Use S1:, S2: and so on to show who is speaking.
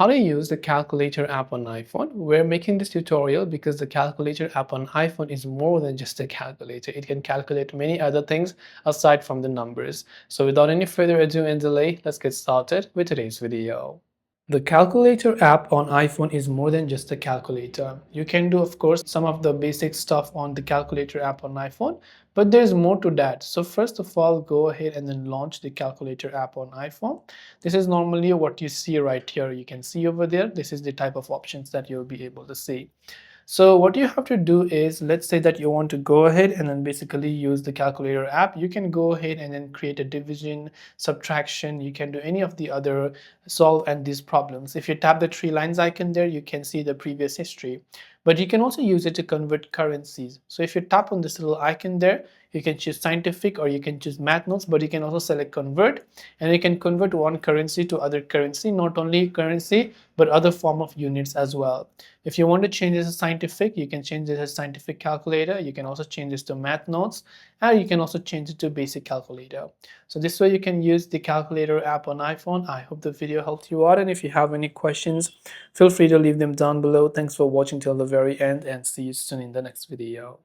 S1: How to use the calculator app on iPhone. We're making this tutorial because the calculator app on iPhone is more than just a calculator. It can calculate many other things aside from the numbers. So without any further ado and delay, let's get started with today's video. The calculator app on iPhone is more than just a calculator. You can do, of course, some of the basic stuff on the calculator app on iPhone, but there's more to that. So first of all, go ahead and then launch the calculator app on iPhone. This is normally what you see right here. You can see over there, this is the type of options that you'll be able to see. So what you have to do is, let's say that you want to go ahead and then basically use the calculator app. You can go ahead and then create a division, subtraction. You can do any of the other solve and these problems. If you tap the three lines icon there, you can see the previous history. But you can also use it to convert currencies. So if you tap on this little icon there, you can choose scientific or you can choose math notes, but you can also select convert, and you can convert one currency to other currency, not only currency, but other form of units as well. If you want to change this to scientific, you can change this as scientific calculator. You can also change this to math notes, and you can also change it to basic calculator. So this way you can use the calculator app on iPhone. I hope the video helped you out, and if you have any questions, feel free to leave them down below. Thanks for watching till the very end, and see you soon in the next video.